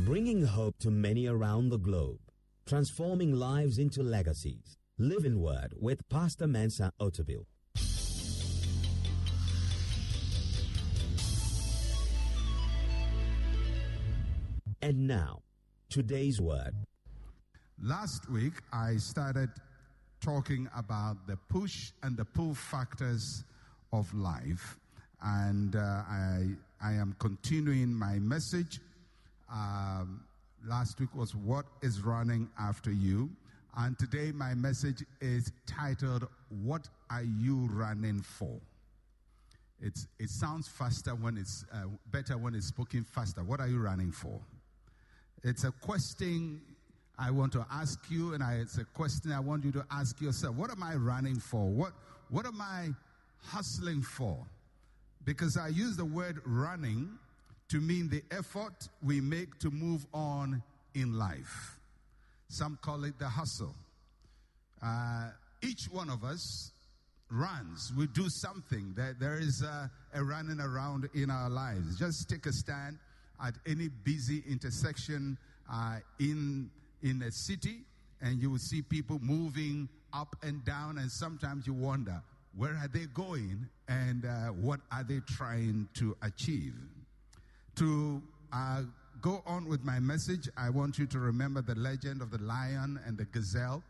bringing hope to many around the globe, transforming lives into legacies. Living Word with Pastor Mensa Otabil. And now, today's word. Last week, I started talking about the push and the pull factors of life. And I am continuing my message. Last week was what is running after you. And today my message is titled, What Are You Running For? It sounds faster when it's better when it's spoken faster. What are you running for? It's a question I want to ask you, and it's a question I want you to ask yourself. What am I running for? What am I hustling for? Because I use the word running to mean the effort we make to move on in life. Some call it the hustle. Each one of us runs. We do something. There is a running around in our lives. Just take a stand at any busy intersection in a city, and you will see people moving up and down, and sometimes you wonder, where are they going, and what are they trying to achieve? To go on with my message, I want you to remember the legend of the lion and the gazelle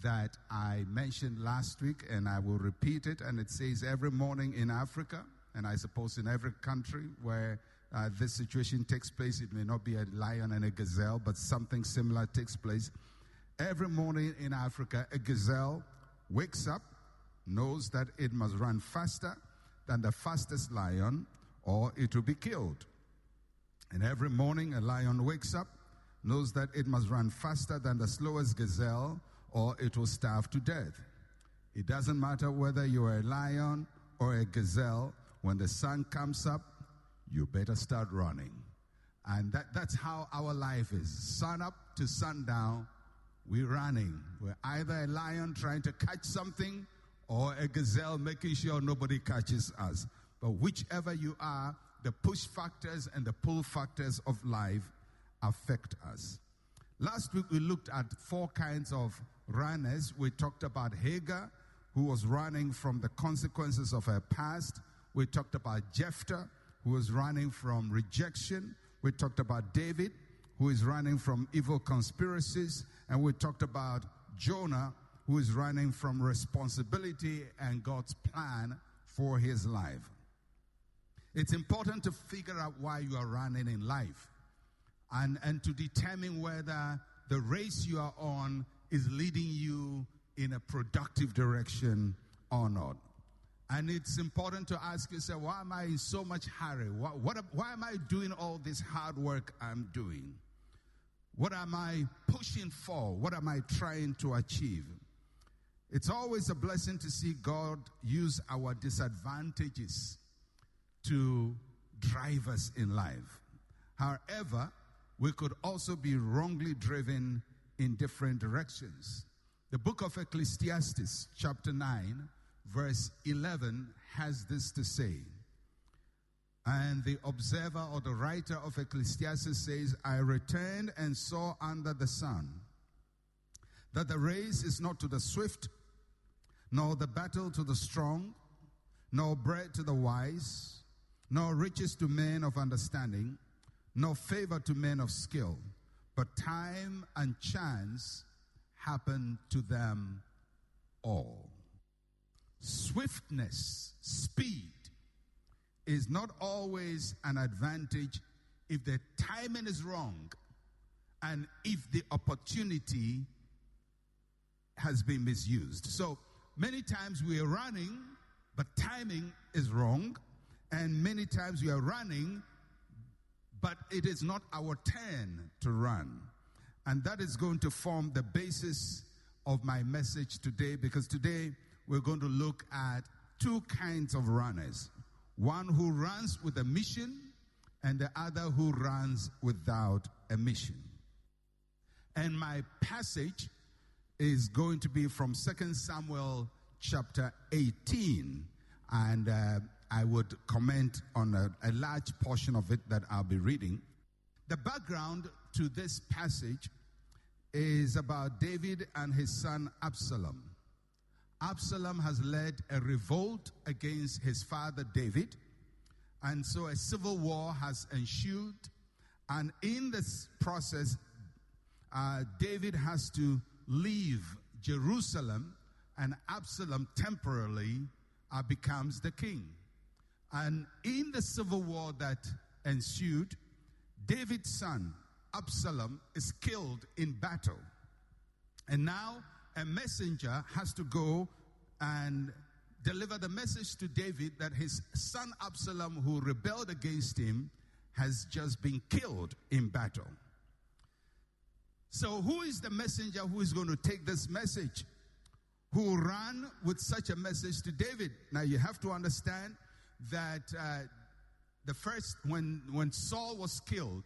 that I mentioned last week, and I will repeat it. And it says every morning in Africa, and I suppose in every country where this situation takes place, it may not be a lion and a gazelle, but something similar takes place. Every morning in Africa, a gazelle wakes up, knows that it must run faster than the fastest lion, or it will be killed. And every morning, a lion wakes up, knows that it must run faster than the slowest gazelle, or it will starve to death. It doesn't matter whether you are a lion or a gazelle, when the sun comes up, you better start running. And that's how our life is. Sun up to sundown, we're running. We're either a lion trying to catch something or a gazelle making sure nobody catches us. But whichever you are, the push factors and the pull factors of life affect us. Last week we looked at 4 kinds of runners. We talked about Hagar, who was running from the consequences of her past. We talked about Jephthah, who was running from rejection. We talked about David, who is running from evil conspiracies. And we talked about Jonah, who is running from responsibility and God's plan for his life. It's important to figure out why you are running in life and to determine whether the race you are on is leading you in a productive direction or not. And it's important to ask yourself, why am I in so much hurry? Why am I doing all this hard work I'm doing? What am I pushing for? What am I trying to achieve? It's always a blessing to see God use our disadvantages to drive us in life. However, we could also be wrongly driven in different directions. The book of Ecclesiastes, chapter 9, verse 11, has this to say. And the observer or the writer of Ecclesiastes says, I returned and saw under the sun that the race is not to the swift, nor the battle to the strong, nor bread to the wise, nor riches to men of understanding, nor favor to men of skill, but time and chance happen to them all. Swiftness, speed, is not always an advantage if the timing is wrong and if the opportunity has been misused. So many times we are running, but timing is wrong. And many times we are running, but it is not our turn to run. And that is going to form the basis of my message today, because today we're going to look at 2 kinds of runners. One who runs with a mission, and the other who runs without a mission. And my passage is going to be from 2 Samuel chapter 18. And I would comment on a large portion of it that I'll be reading. The background to this passage is about David and his son Absalom. Absalom has led a revolt against his father David, and so a civil war has ensued. And in this process, David has to leave Jerusalem, and Absalom temporarily becomes the king. And in the civil war that ensued, David's son, Absalom, is killed in battle. And now a messenger has to go and deliver the message to David that his son Absalom, who rebelled against him, has just been killed in battle. So who is the messenger who is going to take this message? Who ran with such a message to David? Now you have to understand that when Saul was killed,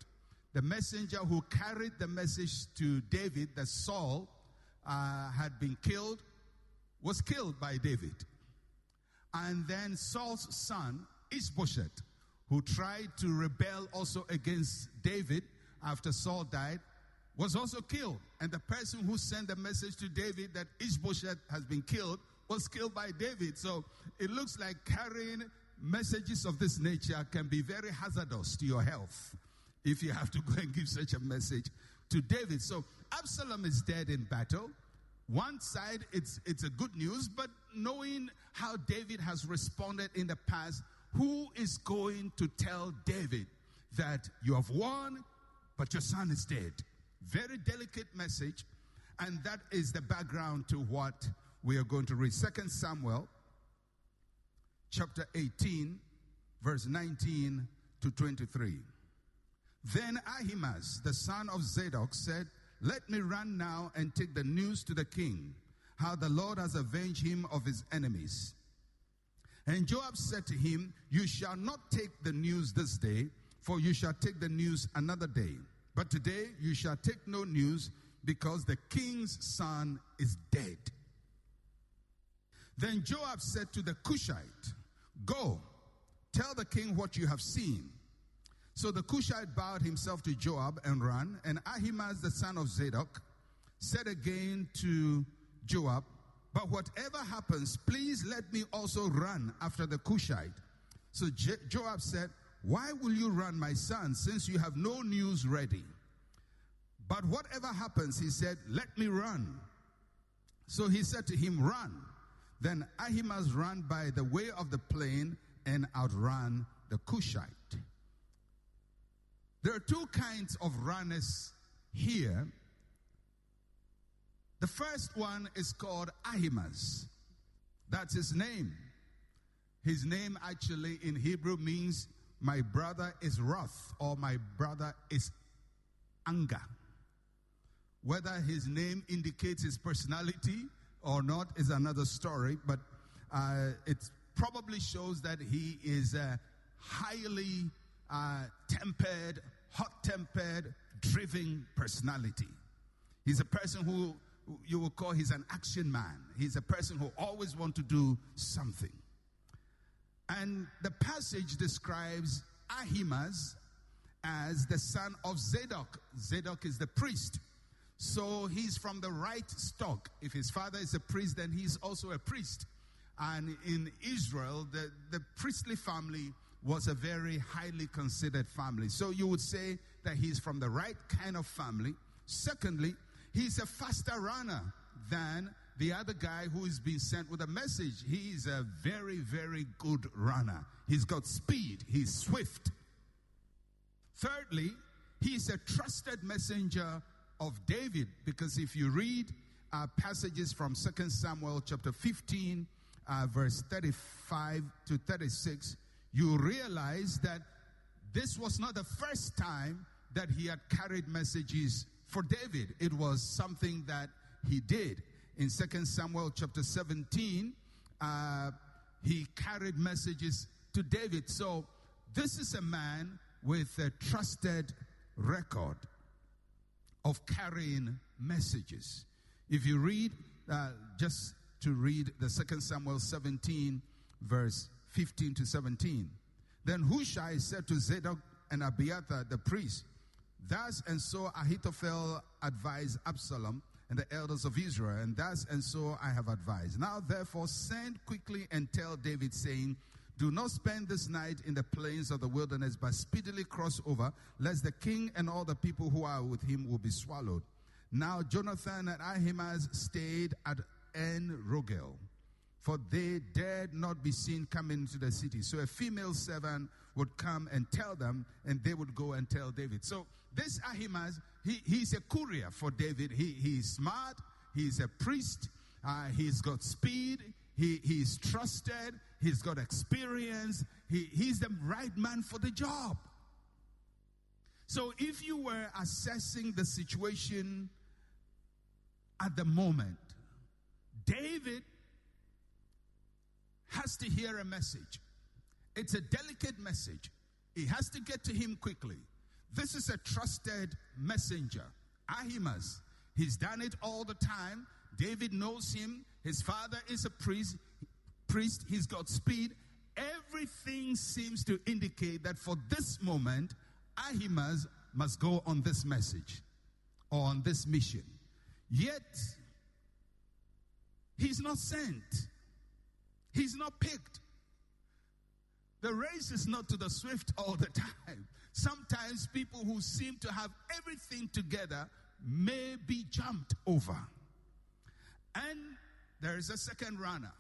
the messenger who carried the message to David that Saul had been killed was killed by David. And then Saul's son, Ishbosheth, who tried to rebel also against David after Saul died, was also killed. And the person who sent the message to David that Ishbosheth has been killed was killed by David. So it looks like carrying messages of this nature can be very hazardous to your health if you have to go and give such a message to David. So Absalom is dead in battle. One side, it's a good news, but knowing how David has responded in the past, who is going to tell David that you have won, but your son is dead? Very delicate message, and that is the background to what we are going to read. 2 Samuel chapter 18, verse 19 to 23. Then Ahimaaz, the son of Zadok, said, "Let me run now and take the news to the king, how the Lord has avenged him of his enemies." And Joab said to him, "You shall not take the news this day, for you shall take the news another day. But today you shall take no news, because the king's son is dead." Then Joab said to the Cushite, "Go, tell the king what you have seen." So the Cushite bowed himself to Joab and ran. And Ahimaaz, the son of Zadok, said again to Joab, "But whatever happens, please let me also run after the Cushite." So Joab said, "Why will you run, my son, since you have no news ready?" "But whatever happens," he said, "let me run." So he said to him, "Run." Then Ahimaaz ran by the way of the plain and outran the Cushite. There are two kinds of runners here. The first one is called Ahimaaz. That's his name. His name actually in Hebrew means "my brother is wrath," or "my brother is anger." Whether his name indicates his personality or not is another story, but it probably shows that he is a highly tempered, hot-tempered, driven personality. He's a person who you will call he's an action man. He's a person who always wants to do something. And the passage describes Ahimaaz as the son of Zadok. Zadok is the priest. So he's from the right stock. If his father is a priest, then he's also a priest. And in Israel, the priestly family was a very highly considered family. So you would say that he's from the right kind of family. Secondly, he's a faster runner than the other guy who is being sent with a message. He is a very, very good runner. He's got speed. He's swift. Thirdly, he's a trusted messenger of David, because if you read passages from 2 Samuel chapter 15, verse 35 to 36, you realize that this was not the first time that he had carried messages for David. It was something that he did. In 2 Samuel chapter 17, he carried messages to David. So this is a man with a trusted record of carrying messages. If you read, just to read the 2 Samuel 17, verse 15 to 17. Then Hushai said to Zadok and Abiathar the priest, Thus and so Ahithophel advised Absalom and the elders of Israel, and thus and so I have advised. Now therefore send quickly and tell David, saying, do not spend this night in the plains of the wilderness, but speedily cross over, lest the king and all the people who are with him will be swallowed. Now Jonathan and Ahimaaz stayed at En-Rogel, for they dared not be seen coming into the city. So a female servant would come and tell them, and they would go and tell David. So this Ahimaaz, he's a courier for David. He's smart. He's a priest. He's got speed. He's trusted. He's got experience. He's the right man for the job. So if you were assessing the situation at the moment, David has to hear a message. It's a delicate message. It has to get to him quickly. This is a trusted messenger. Ahimaaz, he's done it all the time. David knows him. His father is a priest. He's got speed. Everything seems to indicate that for this moment, Ahimaaz must go on this message or on this mission. Yet, he's not sent. He's not picked. The race is not to the swift all the time. Sometimes people who seem to have everything together may be jumped over. And there is a second runner.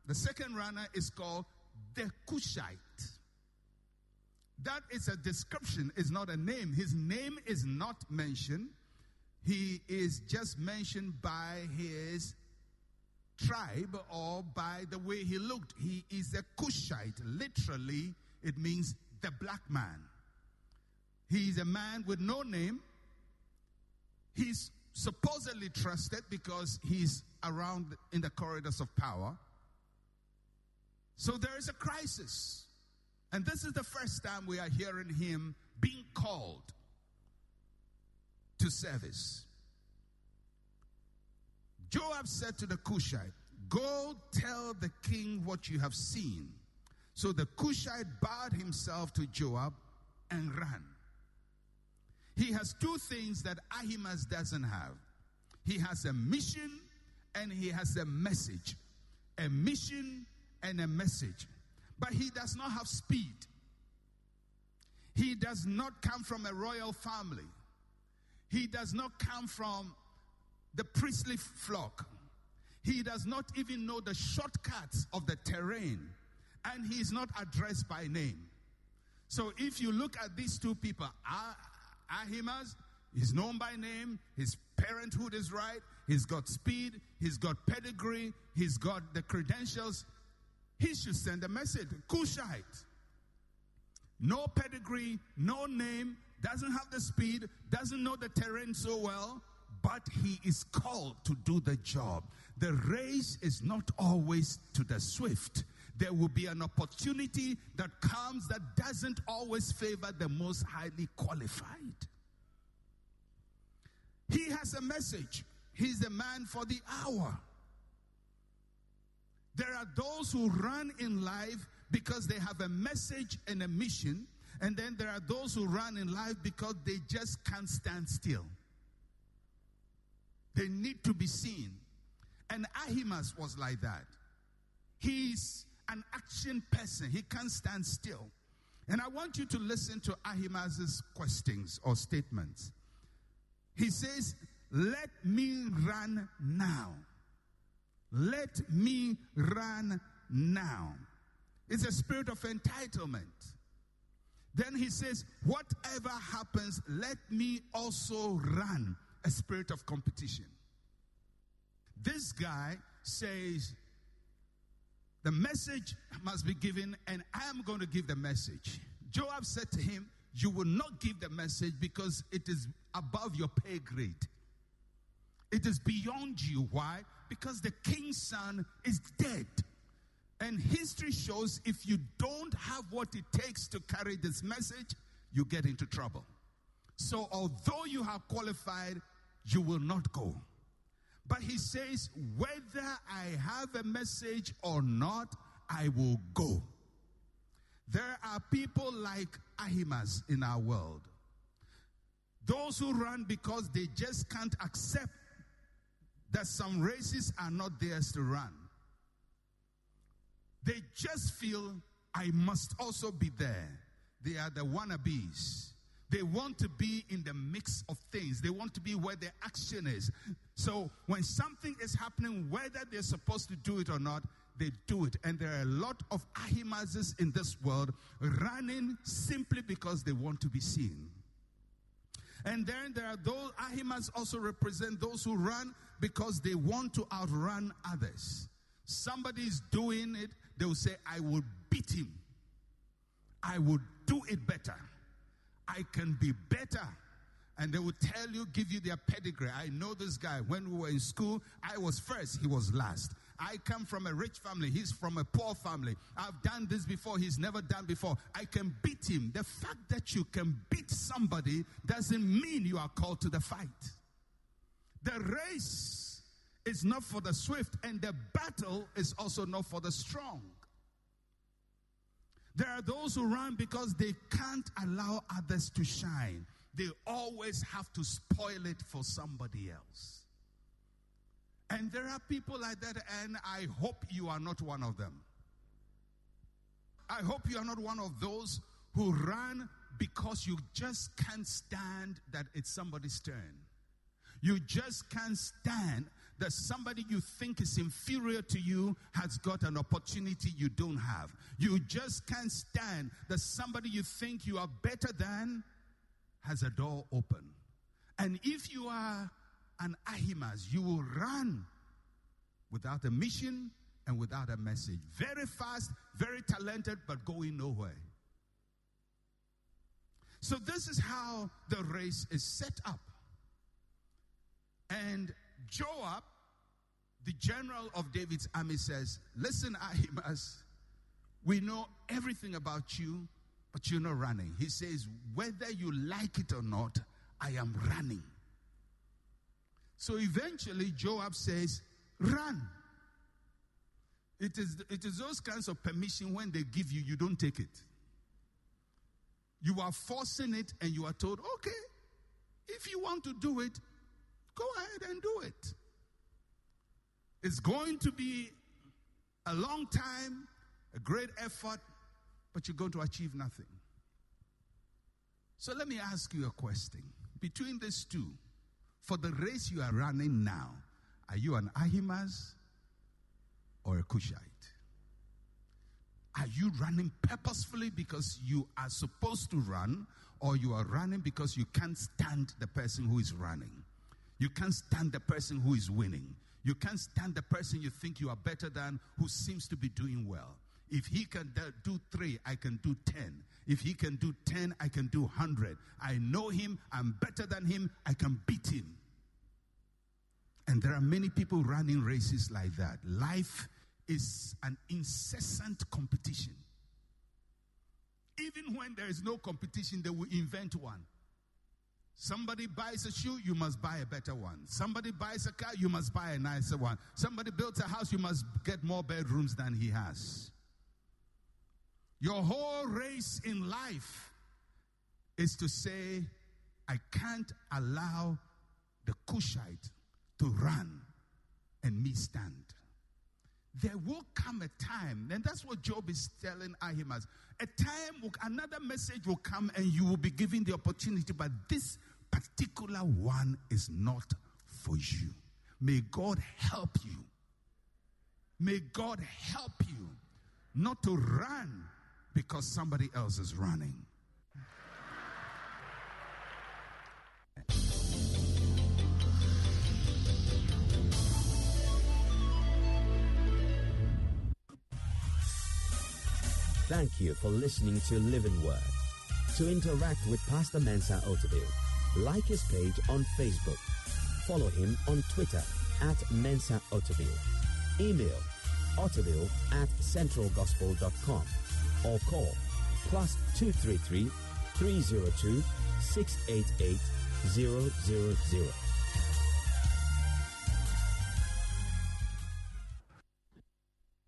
The second runner is called the Cushite. That is a description, is not a name. His name is not mentioned. He is just mentioned by his tribe or by the way he looked. He is a Cushite. Literally, it means the black man. He is a man with no name. He's supposedly trusted because he's around in the corridors of power. So there is a crisis. And this is the first time we are hearing him being called to service. Joab said to the Cushite, go tell the king what you have seen. So the Cushite bowed himself to Joab and ran. He has two things that Ahimaaz doesn't have. He has a mission and he has a message. A mission and a message. But he does not have speed. He does not come from a royal family. He does not come from the priestly flock. He does not even know the shortcuts of the terrain. And he is not addressed by name. So if you look at these two people, Ahimaaz is known by name. His parenthood is right. He's got speed. He's got pedigree. He's got the credentials. He should send a message. Cushite. No pedigree, no name, doesn't have the speed, doesn't know the terrain so well, but he is called to do the job. The race is not always to the swift. There will be an opportunity that comes that doesn't always favor the most highly qualified. He has a message. He's the man for the hour. There are those who run in life because they have a message and a mission, and then there are those who run in life because they just can't stand still. They need to be seen. And Ahimaaz was like that. He's an action person. He can't stand still. And I want you to listen to Ahimaaz's questions or statements. He says, let me run now. Let me run now. It's a spirit of entitlement. Then he says, whatever happens, let me also run. A spirit of competition. This guy says, the message must be given, and I am going to give the message. Joab said to him, you will not give the message because it is above your pay grade. It is beyond you. Why? Because the king's son is dead. And history shows if you don't have what it takes to carry this message, you get into trouble. So although you have qualified, you will not go. But he says, whether I have a message or not, I will go. There are people like Ahimaaz in our world. Those who run because they just can't accept that some races are not theirs to run. They just feel, I must also be there. They are the wannabes. They want to be in the mix of things. They want to be where the action is. So when something is happening, whether they're supposed to do it or not, they do it. And there are a lot of Ahimazes in this world running simply because they want to be seen. And then there are those, Ahimaz also represent those who run because they want to outrun others. Somebody is doing it, they will say, I will beat him. I will do it better. I can be better. And they will tell you, give you their pedigree. I know this guy. When we were in school, I was first, he was last. I come from a rich family, he's from a poor family. I've done this before, he's never done before. I can beat him. The fact that you can beat somebody doesn't mean you are called to the fight. The race is not for the swift, and the battle is also not for the strong. There are those who run because they can't allow others to shine. They always have to spoil it for somebody else. And there are people like that, and I hope you are not one of them. I hope you are not one of those who run because you just can't stand that it's somebody's turn. You just can't stand that somebody you think is inferior to you has got an opportunity you don't have. You just can't stand that somebody you think you are better than has a door open. And if you are an Ahimaz, you will run without a mission and without a message. Very fast, very talented, but going nowhere. So this is how the race is set up. And Joab, the general of David's army, says, listen, Ahimaz, we know everything about you, but you're not running. He says, whether you like it or not, I am running. So eventually Joab says, run. It is those kinds of permission when they give you, you don't take it. You are forcing it and you are told, okay, if you want to do it, go ahead and do it. It's going to be a long time, a great effort, but you're going to achieve nothing. So let me ask you a question. Between these two, for the race you are running now, are you an Ahimaz or a Cushite? Are you running purposefully because you are supposed to run, or you are running because you can't stand the person who is running? You can't stand the person who is winning. You can't stand the person you think you are better than, who seems to be doing well. If he can do 3, I can do 10. If he can do 10, I can do 100. I know him, I'm better than him, I can beat him. And there are many people running races like that. Life is an incessant competition. Even when there is no competition, they will invent one. Somebody buys a shoe, you must buy a better one. Somebody buys a car, you must buy a nicer one. Somebody builds a house, you must get more bedrooms than he has. Your whole race in life is to say, I can't allow the Cushite to run and me stand. There will come a time, and that's what Job is telling Ahimaz. A time, another message will come and you will be given the opportunity, but this particular one is not for you. May God help you. May God help you not to run because somebody else is running. Thank you for listening to Living Word. To interact with Pastor Mensa Otabil, like his page on Facebook. Follow him on Twitter @Mensa Otabil. Email otabil@centralgospel.com or call +233 302 688 000.